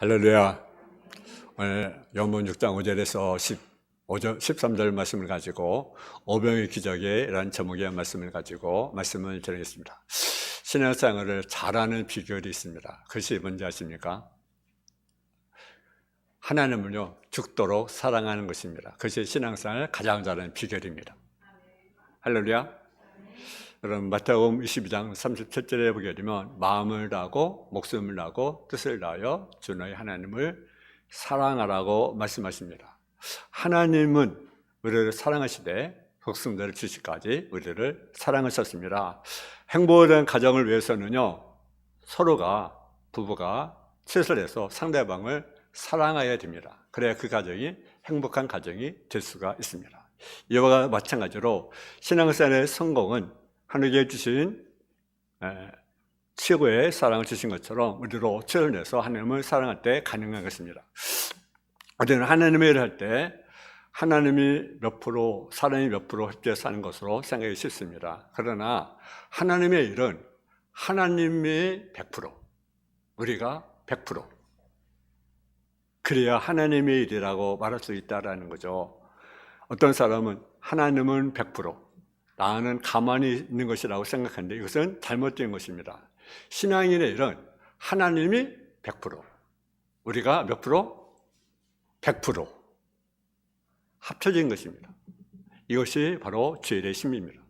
할렐루야. 오늘 요한복음 6장 5절에서 13절 말씀을 가지고 오병의 기적이라는 제목의 말씀을 가지고 말씀을 드리겠습니다. 신앙생활을 잘하는 비결이 있습니다. 그것이 뭔지 아십니까? 하나님을요 죽도록 사랑하는 것입니다. 그것이 신앙생활을 가장 잘하는 비결입니다. 할렐루야. 여러분 마태복음 22장 37절에 보게 되면 마음을 다하고 목숨을 다하고 뜻을 다하여 주 너희 하나님을 사랑하라고 말씀하십니다. 하나님은 우리를 사랑하시되 독생자를 주시기까지 우리를 사랑하셨습니다. 행복한 가정을 위해서는요 서로가 부부가 최선을 다해서 상대방을 사랑해야 됩니다. 그래야 그 가정이 행복한 가정이 될 수가 있습니다. 이와 마찬가지로 신앙생활의 성공은 하나님께 주신 최고의 사랑을 주신 것처럼 우리로 최선을 내서 하나님을 사랑할 때 가능한 것입니다. 우리는 하나님의 일을 할 때 하나님이 몇 프로, 사람이 몇 프로 협조해서 하는 것으로 생각이 쉽습니다. 그러나 하나님의 일은 하나님이 100%, 우리가 100%. 그래야 하나님의 일이라고 말할 수 있다는 거죠. 어떤 사람은 하나님은 100%, 나는 가만히 있는 것이라고 생각하는데 이것은 잘못된 것입니다. 신앙인의 일은 하나님이 100%, 우리가 몇 프로? 100% 합쳐진 것입니다. 이것이 바로 주일의 힘입니다.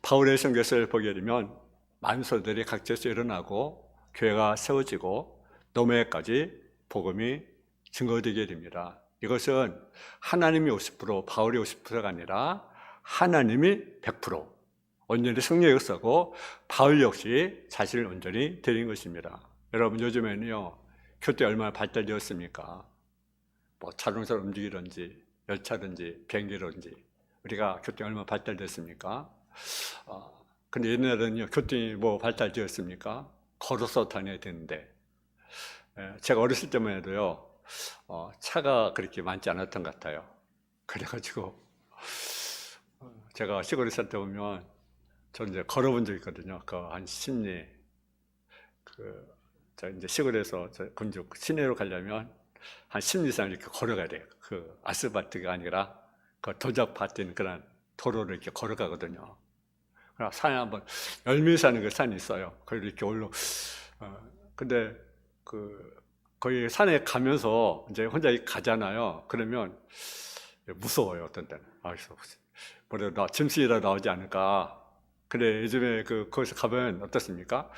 바울의 성경을 보게 되면 만소들이 각지에서 일어나고 교회가 세워지고 노매까지 복음이 증거되게 됩니다. 이것은 하나님이 50%, 바울이 50%가 아니라 하나님이 100% 온전히 성령의 역사고 바울 역시 자신을 온전히 드린 것입니다. 여러분 요즘에는요 교대 얼마나 발달되었습니까? 뭐 자동차로 움직이든지 열차든지 비행기든지 우리가 교통이 얼마나 발달됐습니까? 근데 옛날에는요 교통이 뭐 발달되었습니까? 걸어서 다녀야 되는데 제가 어렸을 때만 해도요 차가 그렇게 많지 않았던 것 같아요. 그래가지고 제가 시골에 살 때 보면 저는 이제 걸어본 적이 있거든요. 그 한 10리. 저 이제 시골에서 건축 시내로 가려면 한 10리 이상 이렇게 걸어가야 돼요. 그 아스팔트가 아니라 그 도적밭인 그런 도로를 이렇게 걸어가거든요. 그래서 산에 한번 열미 사는 그 산이 있어요. 거기 이렇게 근데 거기 산에 가면서 이제 혼자 가잖아요. 그러면 무서워요, 어떤 때는. 나 짐승이라도 나오지 않을까. 근데 요즘에 거기서 가면 어떻습니까?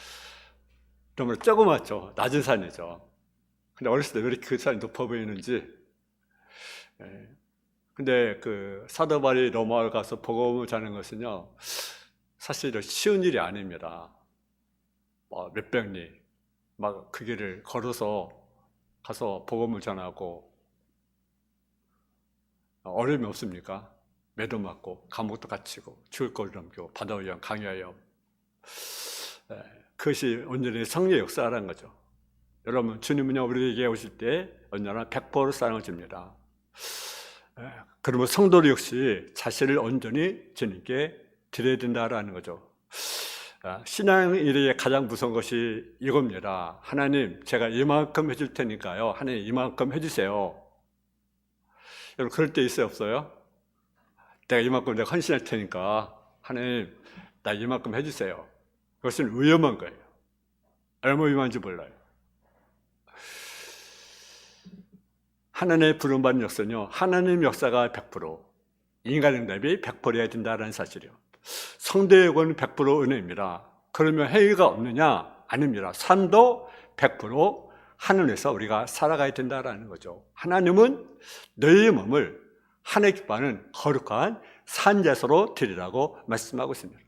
정말 조그맣죠. 낮은 산이죠. 근데 어렸을 때 왜 이렇게 그 산이 높아 보이는지. 근데 사도바리 로마에 가서 복음을 전하는 것은요, 사실 쉬운 일이 아닙니다. 몇백 리, 막 그 길을 걸어서 가서 복음을 전하고, 어려움이 없습니까? 매도 맞고 감옥도 갇히고 죽을 거리 넘기고 바다 위험, 강야 위험. 그것이 온전히 성령의 역사라는 거죠. 여러분 주님은요 우리에게 오실 때 언제나 100% 사랑을 줍니다. 그러면 성도 역시 자신을 온전히 주님께 드려야 된다라는 거죠. 신앙인에게 가장 무서운 것이 이겁니다. 하나님 제가 이만큼 해줄 테니까요 하나님 이만큼 해주세요. 여러분 그럴 때 있어요 없어요? 내가 이만큼 내가 헌신할 테니까 하나님 나 이만큼 해주세요. 그것은 위험한 거예요. 얼마나 위험한지 몰라요. 하나님의 부름받는 역사는요 하나님 역사가 100%, 인간 응답이 100%여야 된다는 사실이요. 성도의 요구는 100% 은혜입니다. 그러면 행위가 없느냐? 아닙니다. 삶도 100% 하늘에서 우리가 살아가야 된다는 거죠. 하나님은 너희 몸을 하나님 기뻐하는 거룩한 산제사로 드리라고 말씀하고 있습니다.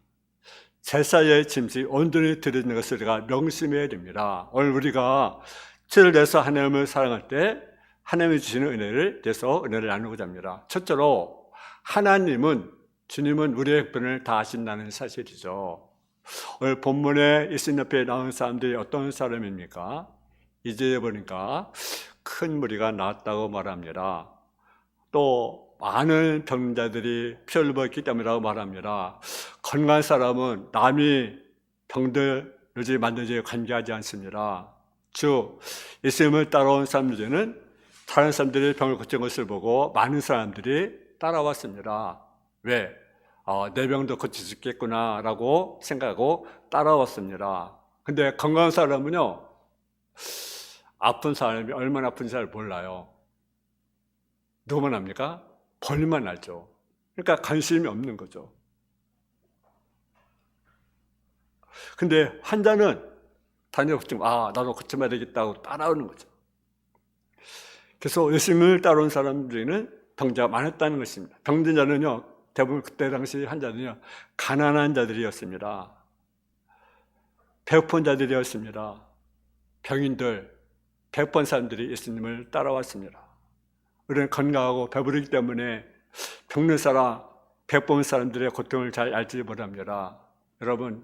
제사의 짐승이 온전히 드리는 것을 우리가 명심해야 됩니다. 오늘 우리가 죄를 내서 하나님을 사랑할 때 하나님이 주시는 은혜를 내서 은혜를 나누고자 합니다. 첫째로 주님은 우리의 분을 다 하신다는 사실이죠. 오늘 본문에 예수님 옆에 나온 사람들이 어떤 사람입니까? 이제 보니까 큰 무리가 나왔다고 말합니다. 또 많은 병자들이 피를 흘렸기 때문이라고 말합니다. 건강한 사람은 남이 병들지 만들지 관계하지 않습니다. 즉 예수님을 따라온 사람들 중에는 다른 사람들이 병을 고친 것을 보고 많은 사람들이 따라왔습니다. 왜? 내 병도 고칠 수 있겠구나라고 생각하고 따라왔습니다. 근데 건강한 사람은요, 아픈 사람이 얼마나 아픈지 잘 몰라요. 누구만 압니까? 본인만 알죠. 그러니까 관심이 없는 거죠. 근데 환자는 다녀 걱정, 나도 고쳐봐야 되겠다고 따라오는 거죠. 그래서 예수님을 따라온 사람들에게는 병자가 많았다는 것입니다. 병든 자는요, 대부분 그때 당시 환자들은요, 가난한 자들이었습니다. 배고픈 자들이었습니다. 병인들, 배고픈 사람들이 예수님을 따라왔습니다. 우리는 건강하고 배부르기 때문에 병든 사람, 배고픈 사람들의 고통을 잘 알지 못합니다. 여러분,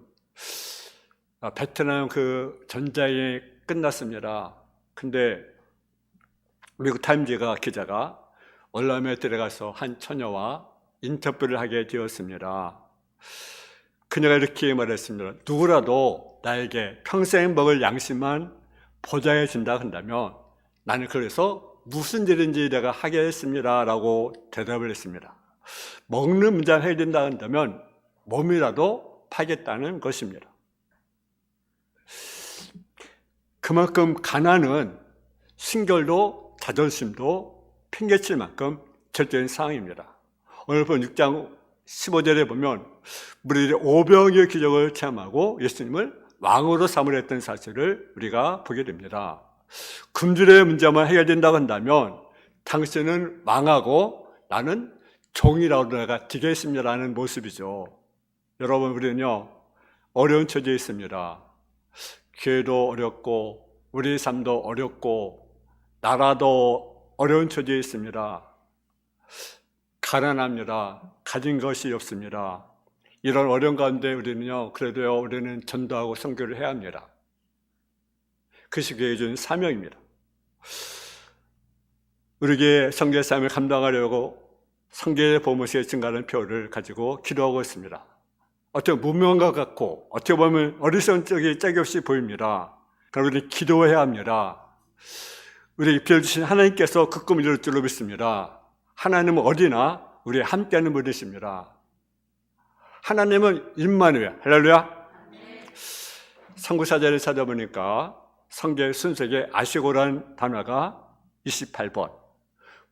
베트남 그 전쟁이 끝났습니다. 근데 미국 타임즈가 기자가 월남에 들어가서 한 처녀와 인터뷰를 하게 되었습니다. 그녀가 이렇게 말했습니다. 누구라도 나에게 평생 먹을 양식만 보장해 준다 한다면 나는 그래서 무슨 일인지 내가 하겠습니다 라고 대답을 했습니다. 먹는 문제를 해결된다 한다면 몸이라도 파겠다는 것입니다. 그만큼 가난은 신결도 자존심도 팽개칠 만큼 절대적인 상황입니다. 오늘 본 6장 15절에 보면 무리들이 오병이의 기적을 체험하고 예수님을 왕으로 삼으려 했던 사실을 우리가 보게 됩니다. 금줄의 문제만 해결된다고 한다면 당신은 왕하고 나는 종이라고 내가 되겠습니다라는 모습이죠. 여러분, 우리는요 어려운 처지에 있습니다. 교회도 어렵고 우리 삶도 어렵고 나라도 어려운 처지에 있습니다. 가난합니다. 가진 것이 없습니다. 이런 어려운 가운데 우리는요, 그래도요, 우리는 전도하고 선교를 해야 합니다. 그것이 교회에 준 사명입니다. 우리에게 선교의 삶을 감당하려고 선교의 보모시의 증가하는 표를 가지고 기도하고 있습니다. 어떻게 무명한 것 같고 어떻게 보면 어리석은 짝이 없이 보입니다. 그러나 우리는 기도해야 합니다. 우리에게 빌어주신 하나님께서 그 꿈을 이룰 줄로 믿습니다. 하나님은 어디나 우리 함께하는 분이십니다. 하나님은 임마누엘, 할렐루야. 선구사절을 찾아보니까 성경의 순서에 아시고라는 단어가 28번,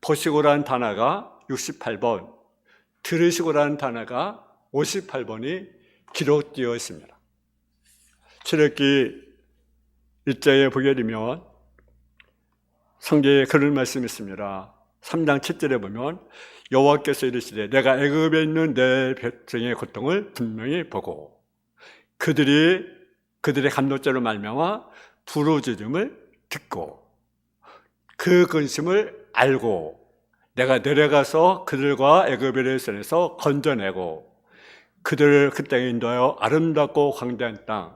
보시고라는 단어가 68번, 들으시고라는 단어가 58번이 기록되어 있습니다. 출애굽기 1장에 보게 되면 성경에 그런 말씀이 있습니다. 3장 7절에 보면 여호와께서 이르시되 내가 애굽에 있는 내 백성의 고통을 분명히 보고 그들의 감독자로 말미암아 부르짖음을 듣고 그 근심을 알고 내가 내려가서 그들과 애굽의 손에서 건져내고 그들을 그 땅에 인도하여 아름답고 광대한 땅,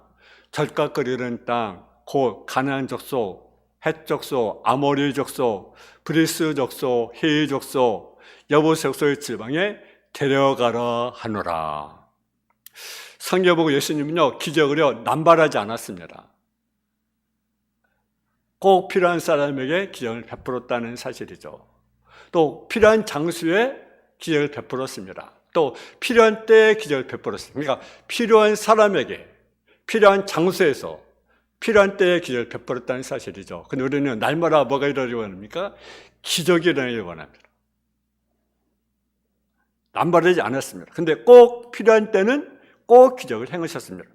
절각거리는 땅, 곧 가나안 족속, 헷 족속, 아모리 족속, 브리스 족속, 히위 족속, 여부 족속의 지방에 데려가라 하노라. 성경 보고 예수님은요 기적을요 남발하지 않았습니다. 꼭 필요한 사람에게 기적을 베풀었다는 사실이죠. 또 필요한 장소에 기적을 베풀었습니다. 또 필요한 때에 기적을 베풀었습니다. 그러니까 필요한 사람에게 필요한 장소에서 필요한 때에 기적을 베풀었다는 사실이죠. 근데 우리는 날마다 뭐가 일어나기 원합니까? 기적이 일어나기 원합니다. 남발하지 않았습니다. 근데 꼭 필요한 때는 꼭 기적을 행하셨습니다.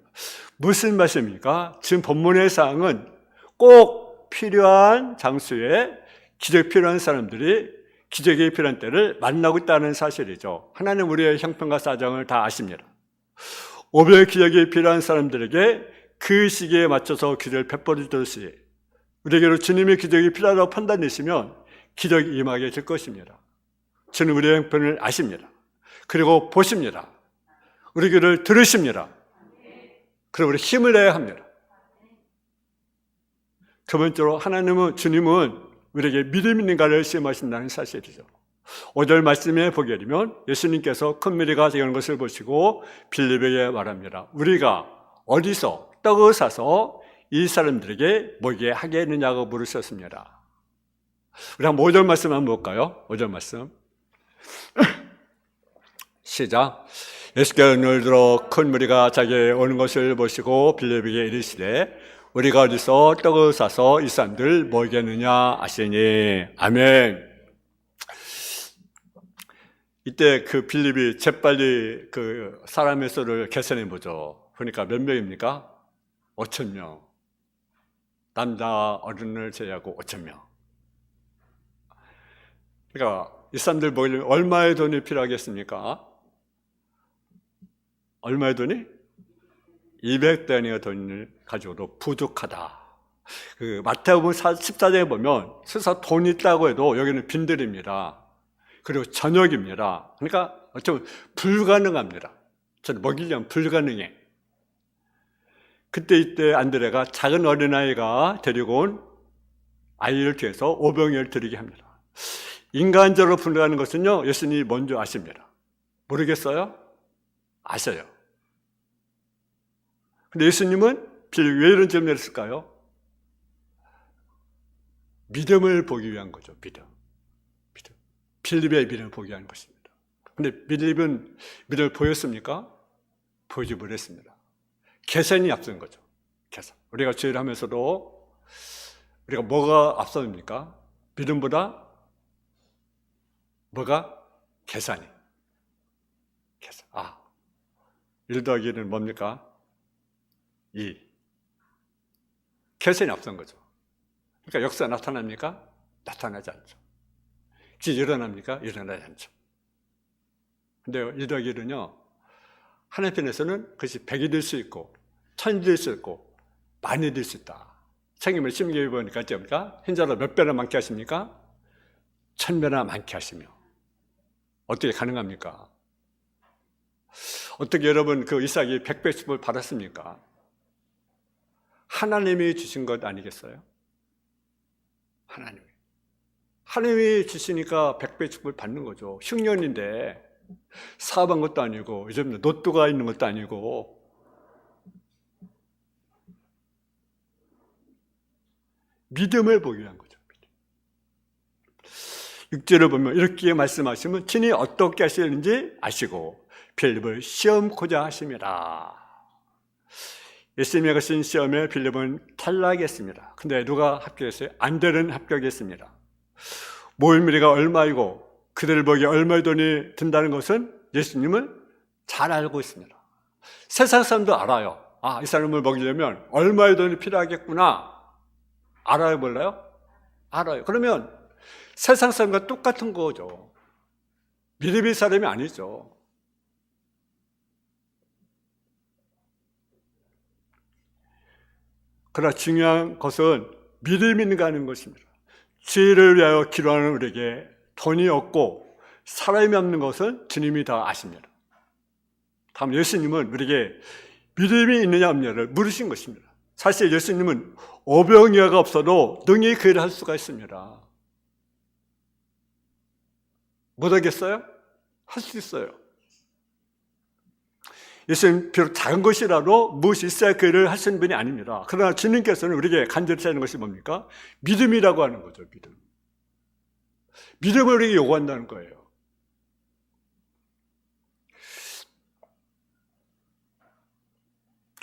무슨 말씀입니까? 지금 본문의 사항은 꼭 필요한 장소에 기적이 필요한 사람들이 기적이 필요한 때를 만나고 있다는 사실이죠. 하나님 우리의 형편과 사정을 다 아십니다. 오병의 기적이 필요한 사람들에게 그 시기에 맞춰서 기적을 베풀어 주듯이 우리에게로 주님의 기적이 필요하다고 판단되시면 기적이 임하게 될 것입니다. 주는 우리의 형편을 아십니다. 그리고 보십니다. 우리 귀를 들으십니다. 그리고 우리 힘을 내야 합니다. 두 번째로 주님은 우리에게 믿음 있는 가를 시험하신다는 사실이죠. 5절 말씀에 보게 되면 예수님께서 큰 무리가 되는 것을 보시고 빌립에게 말합니다. 우리가 어디서 떡을 사서 이 사람들에게 뭐게 하겠느냐고 물으셨습니다. 우리 한번 5절 말씀 한번 볼까요? 5절 말씀. 시작. 예수께서 눈을 들어 큰 무리가 자기에 오는 것을 보시고 빌립에게 이르시되 우리가 어디서 떡을 사서 이 사람들 먹이겠느냐 하시니. 아멘. 이때 그 빌립이 재빨리 그 사람의 수를 계산해 보죠. 그러니까 몇 명입니까? 5,000명. 남자 어른을 제외하고 5,000명. 그러니까 이 사람들 먹이려면 얼마의 돈이 필요하겠습니까? 얼마의 돈이? 200대니의 돈을 가지고도 부족하다. 그 마태복음 14장에 보면 설사 돈 있다고 해도 여기는 빈들입니다. 그리고 저녁입니다. 그러니까 어쩌면 불가능합니다. 저는 먹이려면 불가능해. 그때 이때 안드레가 작은 어린아이가 데리고 온 아이를 뒤에서 오병이어를 드리게 합니다. 인간적으로 분류하는 것은요, 예수님이 먼저 아십니다. 모르겠어요? 아셔요. 근데 예수님은 왜 이런 점을 내렸을까요? 믿음을 보기 위한 거죠. 믿음. 빌립의 믿음을 보기 위한 것입니다. 근데 빌립은 믿음을 보였습니까? 보이지 못했습니다. 계산이 앞선 거죠. 계산. 우리가 죄를 하면서도 우리가 뭐가 앞섭니까? 믿음보다 뭐가? 계산이. 계산. 1 더하기 1은 뭡니까? 2. 계산이 앞선 거죠. 그러니까 역사 나타납니까? 나타나지 않죠. 기 일어납니까? 일어나지 않죠. 근데 1 더하기 1은요, 하나님 편에서는 그것이 100이 될 수 있고 1000이 될 수 있고 만이 될 수 있다. 책임을 심기해 보니까 어떻습니까? 흰자로 몇 배나 많게 하십니까? 1000배나 많게 하시며. 어떻게 가능합니까? 어떻게 여러분 그 이삭이 100배씩을 받았습니까? 하나님이 주신 것 아니겠어요? 하나님이 주시니까 100배씩을 받는 거죠. 흉년인데 사업한 것도 아니고 요즘 로또가 있는 것도 아니고. 믿음을 보기 위한 거죠. 6절을 보면 이렇게 말씀하시면 친히 어떻게 하시는지 아시고 빌립을 시험코자 하심이라. 예수님의 것인 시험에 빌립은 탈락했습니다. 근데 누가 합격했어요? 안드레는 합격했습니다. 모일무리가 얼마이고 그들을 보기에 얼마의 돈이 든다는 것은 예수님은 잘 알고 있습니다. 세상 사람도 알아요. 이 사람을 먹이려면 얼마의 돈이 필요하겠구나. 알아요, 몰라요? 알아요. 그러면 세상 사람과 똑같은 거죠. 빌립의 사람이 아니죠. 그러나 중요한 것은 믿음이 있는가 하는 것입니다. 죄를 위하여 기도하는 우리에게 돈이 없고 사람이 없는 것은 주님이 다 아십니다. 다음 예수님은 우리에게 믿음이 있느냐 없느냐를 물으신 것입니다. 사실 예수님은 오병이어가 없어도 능히 그 일을 할 수가 있습니다. 못하겠어요? 할 수 있어요. 예수님 비록 작은 것이라도 무엇이 있어야 그 일을 하시는 분이 아닙니다. 그러나 주님께서는 우리에게 간절히 하는 것이 뭡니까? 믿음이라고 하는 거죠. 믿음을 우리에게 요구한다는 거예요.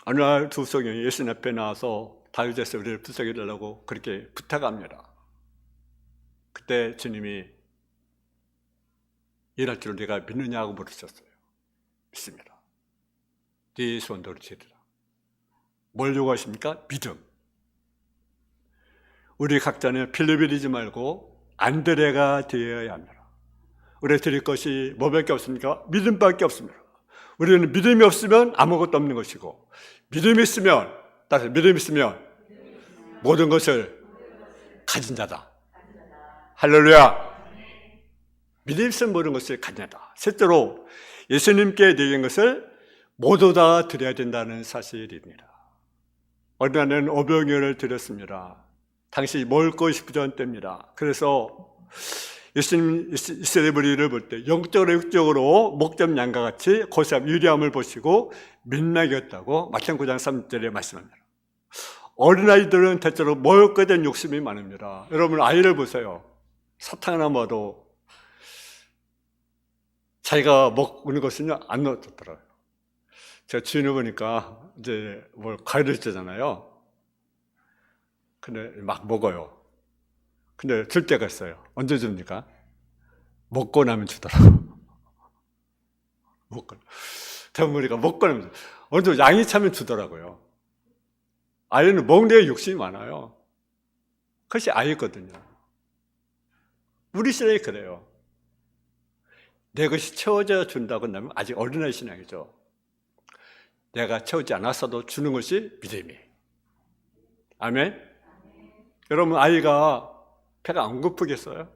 어느 날 두 성령이 예수님 앞에 나와서 다윗에서 우리를 부탁해 달라고 그렇게 부탁합니다. 그때 주님이 일할 줄 네가 믿느냐고 물으셨어요. 믿습니다. 네 손도를 지르라. 뭘 요구하십니까? 믿음. 우리 각자는 빌립이 되지 말고 안드레가 되어야 합니다. 우리가 드릴 것이 뭐밖에 없습니까? 믿음밖에 없습니다. 우리는 믿음이 없으면 아무것도 없는 것이고, 믿음이 있으면, 따라서 믿음이 있으면 모든 것을 가진 자다. 할렐루야. 믿음이 있으면 모든 것을 가진 자다. 셋째로 예수님께 드린 것을 모두 다 드려야 된다는 사실입니다. 어느 날은 오병이어를 드렸습니다. 당시 먹을 것이 부족한 그래서 예수님 이스라엘 무리를 볼 때 영적으로 육적으로 목점 양과 같이 고사함 유리함을 보시고 민낯이었다고 마태복음 9장 3절에 말씀합니다. 어린아이들은 대체로 먹을 것에 대한 욕심이 많습니다. 여러분 아이를 보세요. 사탕 하나 먹어도 자기가 먹는 것은요 안 넣어줬더라고요. 제가 주인을 보니까 이제 뭘 과일을 주잖아요. 근데 막 먹어요. 근데 줄 때가 있어요. 언제 줍니까? 먹고 나면 주더라고요. 먹고. 대부분 우리가 먹고 나면 어느 정도 양이 차면 주더라고요. 아이는 먹는 데 욕심이 많아요. 그것이 아이거든요. 우리 신앙이 그래요. 내 것이 채워져 준다고 한다면 아직 어린아이 신앙이죠. 내가 채우지 않았어도 주는 것이 믿음이. 아멘? 여러분 아이가 배가 안 고프겠어요?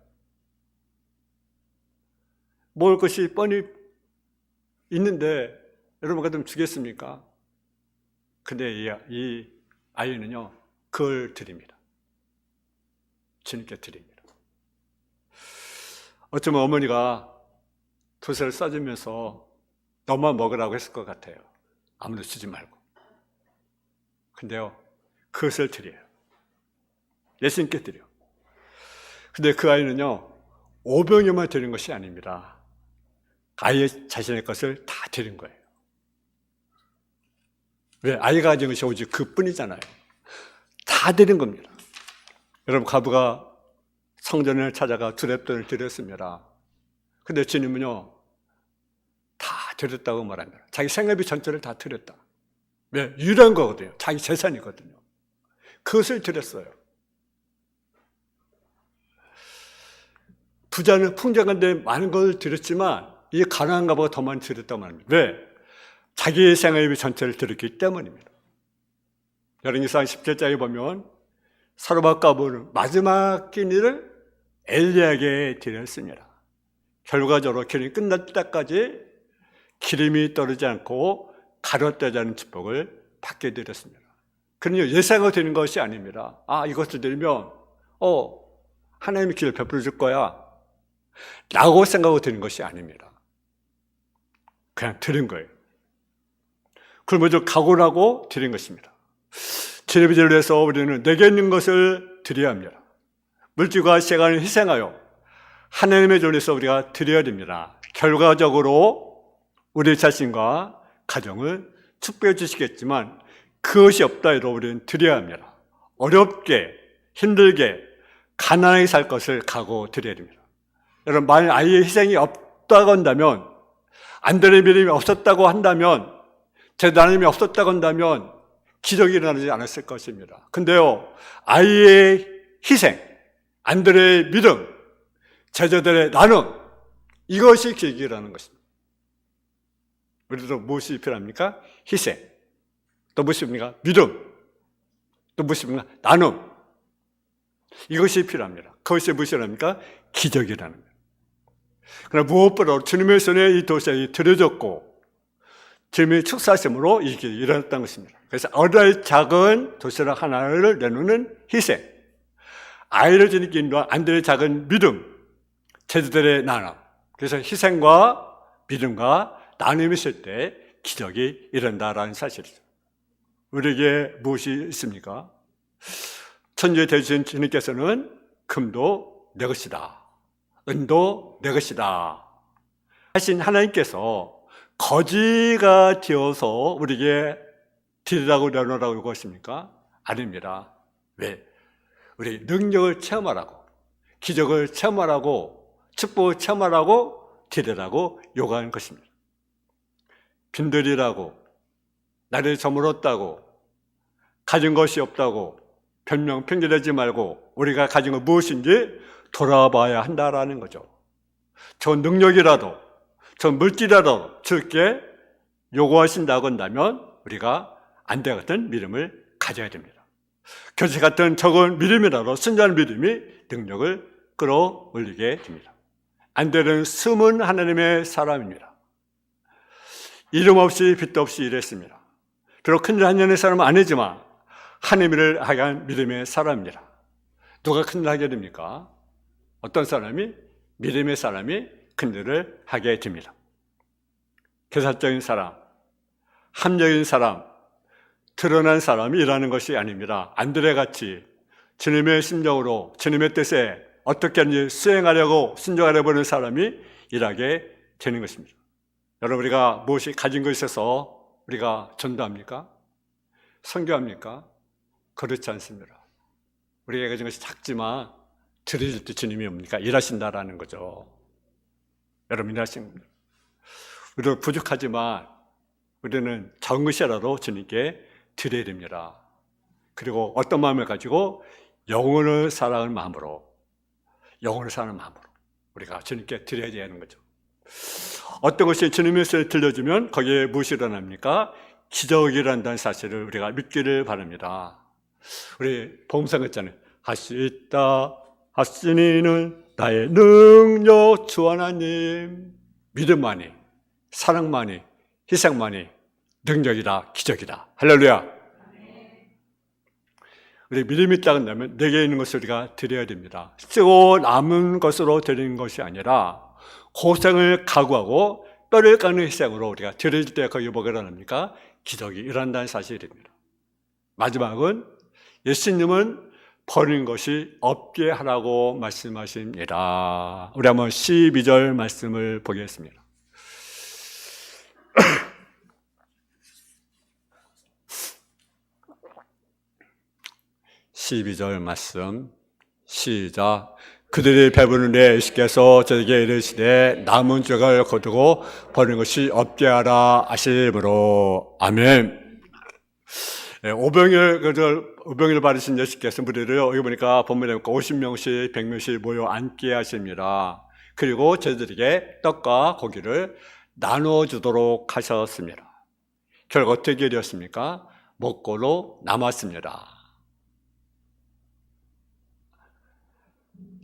먹을 것이 뻔히 있는데 여러분과 좀 주겠습니까? 근데 이 아이는요 그걸 드립니다. 주님께 드립니다. 어쩌면 어머니가 도시를 싸주면서 너만 먹으라고 했을 것 같아요. 아무도 주지 말고. 근데요 그것을 드려요. 예수님께 드려요. 근데 그 아이는요 오병이어만 드린 것이 아닙니다. 아이의 자신의 것을 다 드린 거예요. 왜? 아이가 가진 것이 오직 그뿐이잖아요. 다 드린 겁니다. 여러분 과부가 성전을 찾아가 두렙돈을 드렸습니다. 근데 주님은요 다 드렸다고 말합니다. 자기 생애비 전체를 다 드렸다. 왜? 유일한 거거든요. 자기 재산이거든요. 그것을 드렸어요. 부자는 풍족한데 많은 걸 드렸지만 이 가난한 가부가 더 많이 드렸다고 말합니다. 왜? 자기의 생애비 전체를 드렸기 때문입니다. 열왕기상 17장에 보면 사르밧 가부는 마지막 끼니를 엘리야에게 드렸습니다. 결과적으로 기름이 끝날 때까지 기름이 떨어지지 않고 가루떼지 않은 축복을 받게 되었습니다. 그러니 예상으로 되는 것이 아닙니다. 이것을 드리면 하나님이 기를 베풀어 줄 거야 라고 생각하고 드리는 것이 아닙니다. 그냥 드린 거예요. 그걸 먼저 각오하고 드린 것입니다. 주님을 위해서 우리는 내게 있는 것을 드려야 합니다. 물질과 시간을 희생하여 하나님의 존에서 우리가 드려야 됩니다. 결과적으로 우리 자신과 가정을 축복해 주시겠지만 그것이 없다 해도 우리는 드려야 합니다. 어렵게 힘들게 가난하게 살 것을 각오 드려야 됩니다. 여러분 만약 아이의 희생이 없다고 한다면 안되는 믿음이 없었다고 한다면 제자님이 없었다고 한다면 기적이 일어나지 않았을 것입니다. 근데요 아이의 희생, 안드레의 믿음, 제자들의 나눔 이것이 기적이라는 것입니다. 우리도 무엇이 필요합니까? 희생. 또 무엇입니까? 믿음. 또 무엇입니까? 나눔. 이것이 필요합니다. 그것이 무엇이랍니까? 기적이라는 거예요. 그러나 무엇보다 주님의 손에 이 도시락이 들여졌고 주님의 축사하심으로 이게 일어났다는 것입니다. 그래서 어릴 작은 도시락 하나를 내놓는 희생, 아이를 지니기 인도한 안드레의 작은 믿음, 제자들의 나눔. 그래서 희생과 믿음과 나눔이 있을 때 기적이 일어난다라는 사실이죠. 우리에게 무엇이 있습니까? 천주에 대주신 주님께서는 금도 내 것이다, 은도 내 것이다 하신 하나님께서 거지가 되어서 우리에게 드리라고 내놓으라고 요구하십니까? 아닙니다. 왜? 우리 능력을 체험하라고, 기적을 체험하라고, 축복을 체험하라고 드리라고 요구하는 것입니다. 빈들이라고, 나를 저물었다고, 가진 것이 없다고 변명 핑계대지 말고 우리가 가진 건 무엇인지 돌아봐야 한다라는 거죠. 저 능력이라도, 저 물질이라도 주께 요구하신다고 한다면 우리가 안대 같은 믿음을 가져야 됩니다. 교체 같은 적은 믿음이라도 순전한 믿음이 능력을 끌어올리게 됩니다. 안대는 숨은 하나님의 사람입니다. 이름 없이 빚도 없이 일했습니다. 비록 큰일 한 년의 사람은 아니지만 하나님 일을 하게 한 믿음의 사람입니다. 누가 큰일 하게 됩니까? 어떤 사람이? 믿음의 사람이 큰일을 하게 됩니다. 계산적인 사람, 합리적인 사람, 드러난 사람이라는 것이 아닙니다. 안드레같이 주님의 심정으로 주님의 뜻에 어떻게든지 수행하려고 순종하려고 하는 사람이 일하게 되는 것입니다. 여러분, 우리가 무엇이 가진 것이 있어서 우리가 전도합니까? 선교합니까? 그렇지 않습니다. 우리가 가진 것이 작지만 드릴 때 주님이 뭡니까? 일하신다라는 거죠. 여러분, 일하시는 겁니다. 우리는 부족하지만 우리는 적은 것이라도 주님께 드려야 됩니다. 그리고 어떤 마음을 가지고 영혼을 사랑하는 마음으로, 영혼을 사랑하는 마음으로 우리가 주님께 드려야 되는 거죠. 어떤 것이 주님의 소리를 들려주면 거기에 무엇이 일어납니까? 기적이 일어난다는 사실을 우리가 믿기를 바랍니다. 우리 복음상 했잖아요. 할 수 있다 하시니는 나의 능력 주 하나님. 믿음만이, 사랑만이, 희생만이 능력이다, 기적이다. 할렐루야. 우리 믿음이 작은다면 내게 있는 것을 우리가 드려야 됩니다. 쓰고 남은 것으로 드리는 것이 아니라 고생을 각오하고 뼈를 깎는 희생으로 우리가 드릴 때 거기에 뭐가 일어납니까? 기적이 일어난다는 사실입니다. 마지막은 예수님은 버리는 것이 없게 하라고 말씀하십니다. 우리 한번 12절 말씀을 보겠습니다. 12절 말씀 시작. 그들이 배부른데 예수께서 저에게 이르시되 남은 죄를 거두고 버리는 것이 없게 하라 하심으로. 아멘. 오병이를 받으신 예수께서 무리를 여기 보니까 본문에 50명씩 100명씩 모여 앉게 하십니다. 그리고 저들에게 떡과 고기를 나눠주도록 하셨습니다. 결국 어떻게 되었습니까? 먹고도 남았습니다.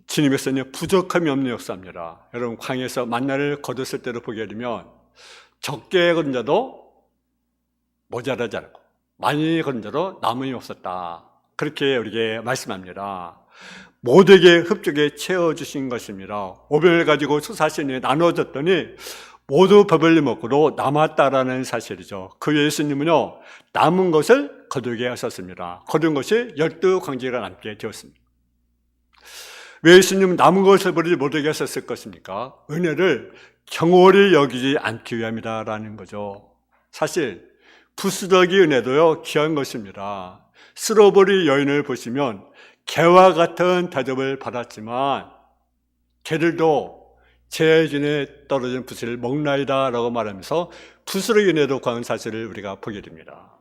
주님께서는 부족함이 없는 역사입니다. 여러분, 광야에서 만나를 거뒀을 때로 보게 되면 적게 거둔 자도 모자라지 않고 많이 거둔 자도 남음이 없었다. 그렇게 우리에게 말씀합니다. 모두에게 흡족에 채워주신 것입니다. 5병을 가지고 수사신이 나눠졌더니 모두 배불리 먹고도 남았다라는 사실이죠. 그 예수님은요, 남은 것을 거두게 하셨습니다. 거둔 것이 12광지가 남게 되었습니다. 왜 예수님은 남은 것을 버리지 못하게 하셨을 것입니까? 은혜를 경홀히 여기지 않기 위함이다라는 거죠. 사실 부스러기 은혜도요, 귀한 것입니다. 스로보리 여인을 보시면 개와 같은 대접을 받았지만 개들도 제진에 떨어진 부스를 먹나이다 라고 말하면서 부스러기 은혜도 과한 사실을 우리가 보게 됩니다.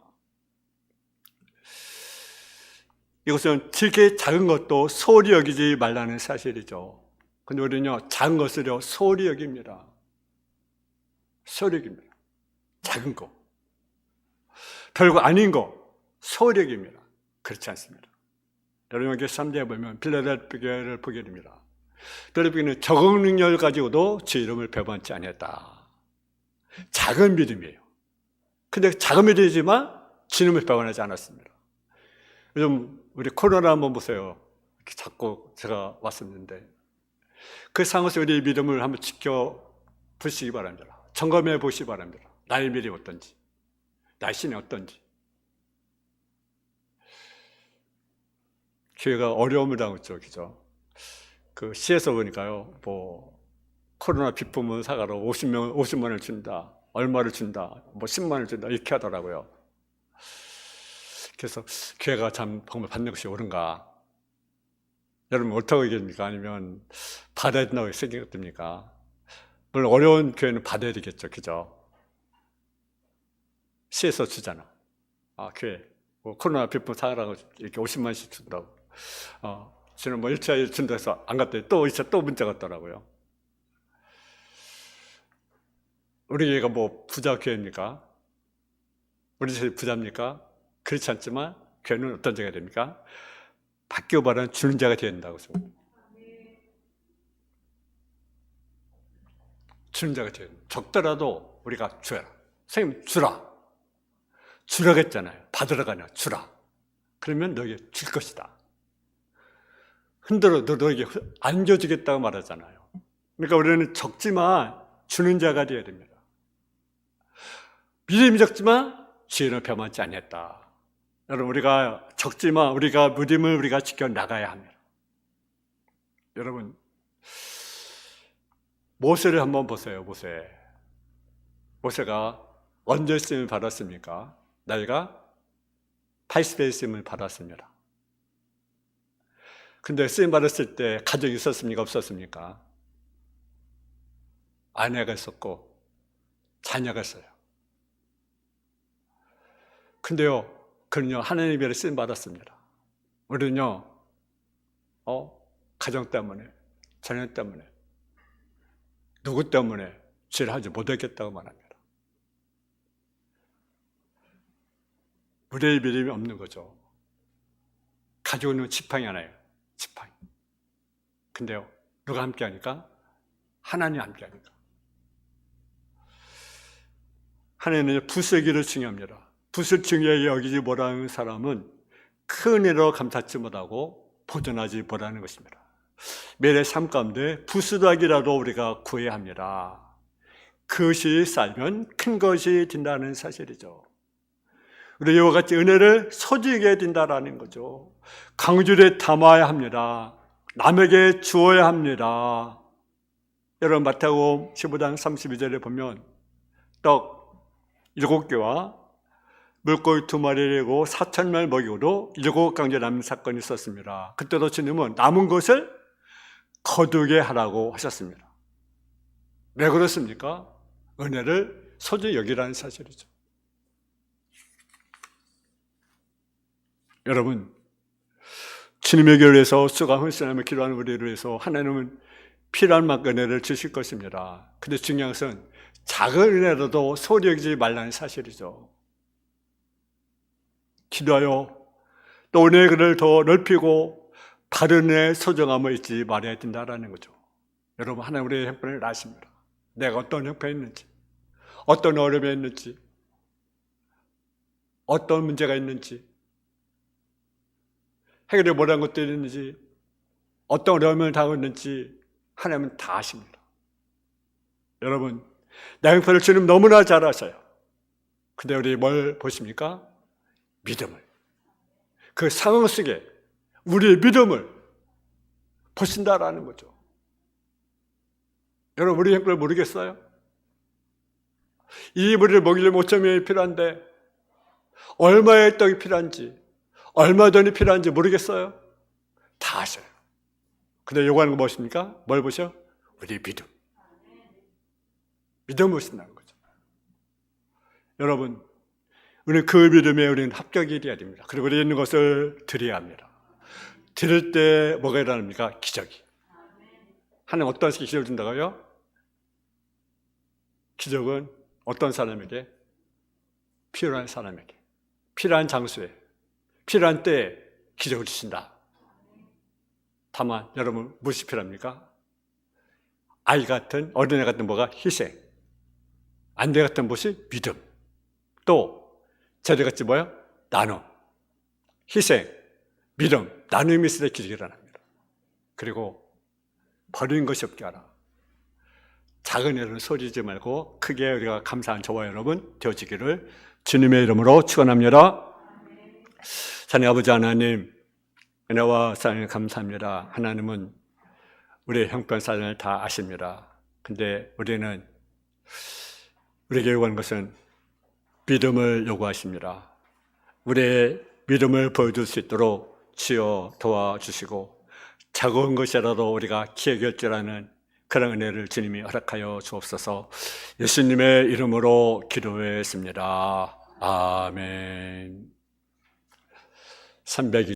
이것은 되게 작은 것도 소홀히 여기지 말라는 사실이죠. 근데 우리는요, 작은 것을요, 소홀히 여깁니다. 소홀히 여깁니다. 작은 거. 별거 아닌 거, 소홀히 여깁니다. 그렇지 않습니다. 여러분, 여기 3대에 보면 빌라델피아를 보게 됩니다. 빌라델피아는 적응 능력을 가지고도 제 이름을 배반치 않았다. 작은 믿음이에요. 근데 작은 믿음이지만 주님을 배반하지 않았습니다. 요즘 우리 코로나 한번 보세요. 이렇게 자꾸 제가 왔었는데 그 상황에서 우리 믿음을 한번 지켜보시기 바랍니다. 점검해 보시기 바랍니다. 나의 믿음이 어떤지, 나의 신이 어떤지. 교회가 어려움을 당하고 있죠, 그죠? 그 시에서 보니까요, 뭐 코로나 비품을 사가러 50만 원을 준다, 얼마를 준다, 뭐 10만 원을 준다 이렇게 하더라고요. 그래서 교회가 참 정말 받는 것이 옳은가? 여러분 옳다고 얘기합니까? 아니면 받아야 된다고 생각됩니까? 물론 어려운 교회는 받아야 되겠죠, 그죠? 시에서 주잖아. 교회 뭐 코로나 비품 사가라고 이렇게 50만 원씩 주더라고. 저는 뭐 일주일 준다 해서 안 갔더니 또 문자 갔더라고요. 우리 교회가 뭐 부자 교회입니까? 우리 교회 부자입니까? 그렇지 않지만 교회는 어떤 자가 됩니까? 받기를 바라는 주는 자가 되어야 된다고 생각합니다. 주는 자가 되어야 된다. 적더라도 우리가 줘라. 선생님 주라. 주라고 했잖아요. 받으라가 아니라 주라. 그러면 너에게 줄 것이다. 흔들어 너에게 안 줘주겠다고 말하잖아요. 그러니까 우리는 적지만 주는 자가 되어야 됩니다. 믿음이 적지만 주인을 배반하지 않았다. 여러분, 우리가 적지만 우리가 믿음을 우리가 지켜 나가야 합니다. 여러분, 모세를 한번 보세요. 모세가 언제 쓰임을 받았습니까? 나이가 80에 쓰임을 받았습니다. 근데 쓰임 받았을 때 가족이 있었습니까? 없었습니까? 아내가 있었고 자녀가 있어요. 근데요, 그는요, 하나님의 쓰임 받았습니다. 우리는요, 가정 때문에, 자녀 때문에, 누구 때문에 죄를 하지 못하겠다고 말합니다. 우리의 믿음이 없는 거죠. 가지고 있는 지팡이 하나예요. 지팡이. 근데요, 누가 함께 하니까? 하나님이 함께 하니까. 하나님은 붓세기를 중요합니다. 붓을 중요하게 여기지 못하는 사람은 큰 은혜로 감사치 못하고 보존하지 못하는 것입니다. 매일의 삶 가운데 부스닥이라도 우리가 구해야 합니다. 그것이 쌓이면 큰 것이 된다는 사실이죠. 우리 이와 같이 은혜를 소중하게 된다는 거죠. 강줄에 담아야 합니다. 남에게 주어야 합니다. 여러분, 마태복음 15장 32절에 보면 떡 7개와 물고기 2마리를 내고 4,000명을 먹이고도 7강제 남는 사건이 있었습니다. 그때도 주님은 남은 것을 거두게 하라고 하셨습니다. 왜 그렇습니까? 은혜를 소중히 여기라는 사실이죠. 여러분, 주님의 교회를 위해서 수가 헌신하며 기도하는 우리를 위해서 하나님은 필요한 만큼 은혜를 주실 것입니다. 근데 중요한 것은 작은 은혜라도 소리 여기지 말라는 사실이죠. 기도하여 또 은혜의 글을 더 넓히고 바른 은혜의 소중함을 잊지 말아야 된다는 거죠. 여러분, 하나님 우리의 형편을 아십니다. 내가 어떤 형편에 있는지, 어떤 어려움에 있는지, 어떤 문제가 있는지, 해결해 못한 것들이 있는지, 어떤 어려움을 당하고 있는지 하나님은 다 아십니다. 여러분, 내 형편을 주님 너무나 잘 아셔요. 근데 우리 뭘 보십니까? 믿음을. 그 상황 속에 우리의 믿음을 보신다라는 거죠. 여러분, 우리 형편을 모르겠어요? 이 무리를 먹이려면 5,000명이 필요한데 얼마의 떡이 필요한지, 얼마 돈이 필요한지 모르겠어요? 다 아셔요. 근데 요구하는 거 무엇입니까? 뭘 보셔? 우리 믿음. 믿음을 보신다는 거죠. 여러분, 우리는 그 믿음에 우리는 합격이 돼야 됩니다. 그리고 우리 있는 것을 드려야 합니다. 드릴 때 뭐가 일어납니까? 기적이. 하나님 어떤 식의 기적을 준다고요? 기적은 어떤 사람에게? 필요한 사람에게, 필요한 장소에, 필요한 때에 기적을 주신다. 다만 여러분, 무엇이 필요합니까? 아이 같은, 어린애 같은 뭐가? 희생. 안돼 같은 무엇이? 믿음. 또 저희같이 뭐야? 나눔. 희생, 믿음, 나눔이 있을 때 기적이 일어납니다. 그리고 버리는 것이 없게 하라. 작은 일은 소리지 말고 크게 우리가 감사한 저와 여러분 되어지기를 주님의 이름으로 축원합니다. 하나님 아버지 하나님, 은혜와 사랑에 감사합니다. 하나님은 우리의 형편사정을 다 아십니다. 근데 우리는 우리에게 요구하는 것은 믿음을 요구하십니다. 우리의 믿음을 보여줄 수 있도록 주여 도와주시고 작은 것이라도 우리가 기억할 줄 아는 그런 은혜를 주님이 허락하여 주옵소서. 예수님의 이름으로 기도했습니다. 아멘. 302